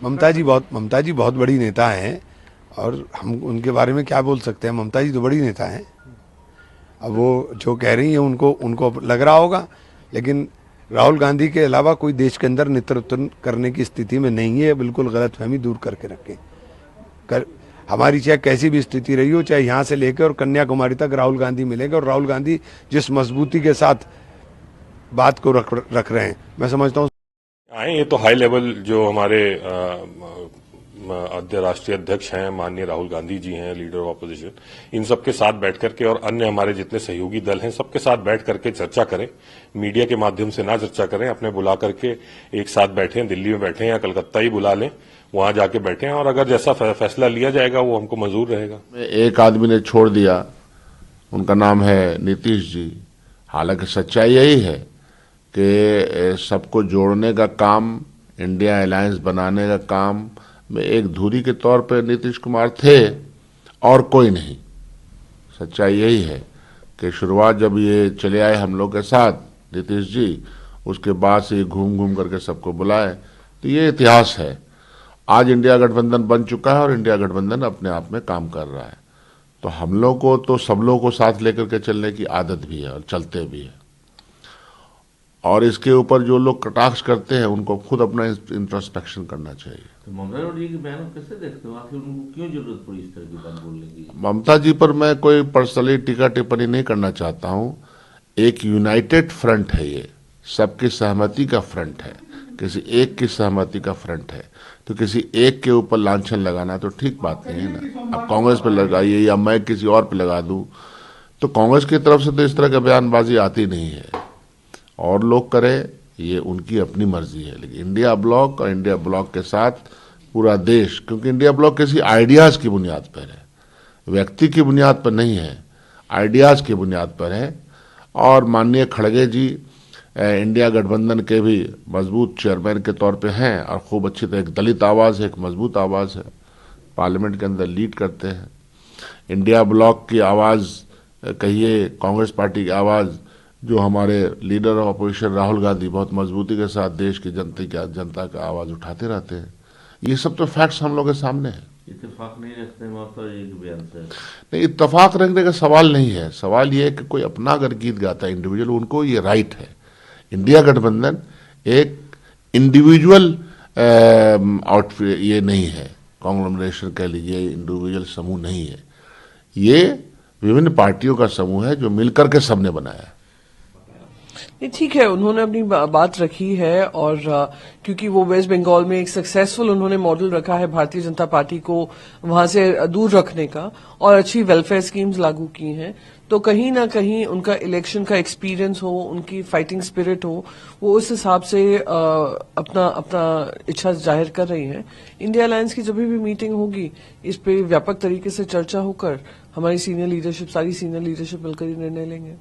ममता जी बहुत बड़ी नेता हैं और हम उनके बारे में क्या बोल सकते हैं। ममता जी तो बड़ी नेता हैं। अब वो जो कह रही हैं उनको उनको लग रहा होगा, लेकिन राहुल गांधी के अलावा कोई देश के अंदर नेतृत्व करने की स्थिति में नहीं है। बिल्कुल गलतफहमी दूर करके रखें। हमारी चाहे कैसी भी स्थिति रही हो, चाहे यहाँ से लेकर और कन्याकुमारी तक राहुल गांधी मिलेंगे, और राहुल गांधी जिस मजबूती के साथ बात को रख रहे हैं, मैं समझता हूँ आए। ये तो हाई लेवल जो हमारे राष्ट्रीय अध्यक्ष हैं माननीय राहुल गांधी जी हैं, लीडर ऑफ अपोजिशन, इन सबके साथ बैठ करके और अन्य हमारे जितने सहयोगी दल हैं सबके साथ बैठ करके चर्चा करें। मीडिया के माध्यम से ना चर्चा करें, अपने बुला करके एक साथ बैठें, दिल्ली में बैठें या कलकत्ता ही बुला लें, वहां जाके बैठें और अगर जैसा फैसला लिया जाएगा वो हमको मंजूर रहेगा। एक आदमी ने छोड़ दिया, उनका नाम है नीतीश जी। हालांकि सच्चाई यही है कि सबको जोड़ने का काम, इंडिया अलायंस बनाने का काम में एक धुरी के तौर पर नीतीश कुमार थे और कोई नहीं। सच्चाई यही है कि शुरुआत जब ये चले आए हम लोग के साथ नीतीश जी, उसके बाद से ये घूम घूम करके सबको बुलाए, तो ये इतिहास है। आज इंडिया गठबंधन बन चुका है और इंडिया गठबंधन अपने आप में काम कर रहा है। तो हम लोग को तो सब लोगों को साथ लेकर के चलने की आदत भी है और चलते भी है। और इसके ऊपर जो लोग कटाक्ष करते हैं उनको खुद अपना इंट्रोस्पेक्शन करना चाहिए। तो ममता जी की बयान कैसे देखते हो? आखिर उनको क्यों जरूरत पड़ी इस तरह की बात बोलने की? ममता जी पर मैं कोई पर्सनली टीका टिप्पणी नहीं करना चाहता हूं। एक यूनाइटेड फ्रंट है, ये सबकी सहमति का फ्रंट है, किसी एक की सहमति का फ्रंट है। तो किसी एक के ऊपर लांछन लगाना तो ठीक बात नहीं है ना। अब कांग्रेस पे लगाइए या मैं किसी और पे लगा दूं, तो कांग्रेस की तरफ से तो इस तरह की बयानबाजी आती नहीं है। और लोग करें, ये उनकी अपनी मर्जी है। लेकिन इंडिया ब्लॉक और इंडिया ब्लॉक के साथ पूरा देश, क्योंकि इंडिया ब्लॉक किसी आइडियाज की बुनियाद पर है, व्यक्ति की बुनियाद पर नहीं है, आइडियाज की बुनियाद पर है। और माननीय खड़गे जी इंडिया गठबंधन के भी मजबूत चेयरमैन के तौर पे हैं और खूब अच्छी तरह, एक दलित आवाज़ है, एक मजबूत आवाज़ है, पार्लियामेंट के अंदर लीड करते हैं। इंडिया ब्लॉक की आवाज़ कहिए, कांग्रेस पार्टी की आवाज़, जो हमारे leader of opposition Rahul Gandhi बहुत मजबूती के साथ देश की जनता का आवाज़ उठाते रहते हैं। ये सब तो फैक्ट्स हम लोग के सामने है। इत्तेफाक नहीं रखते ममता जी के बयान से? नहीं, इत्तेफाक रखने का सवाल नहीं है। सवाल ये है कि कोई अपना अगर गीत गाता है इंडिविजुअल, उनको ये राइट है। इंडिया गठबंधन एक इंडिविजुअल आउटफिट ये नहीं है, कांग्लोमरेशन कह लीजिए, इंडिविजुअल समूह नहीं है। ये विभिन्न पार्टियों का समूह है जो मिलकर के सबने बनाया है। ठीक है, उन्होंने अपनी बात रखी है। और क्योंकि वो वेस्ट बंगाल में एक सक्सेसफुल उन्होंने मॉडल रखा है भारतीय जनता पार्टी को वहां से दूर रखने का, और अच्छी वेलफेयर स्कीम्स लागू की हैं, तो कहीं ना कहीं उनका इलेक्शन का एक्सपीरियंस हो, उनकी फाइटिंग स्पिरिट हो, वो उस हिसाब से अपना इच्छा जाहिर कर रही हैं। इंडिया अलायंस की जब भी मीटिंग होगी, इस पे व्यापक तरीके से चर्चा होकर हमारी सीनियर लीडरशिप, सारी सीनियर लीडरशिप मिलकर ही निर्णय लेंगे।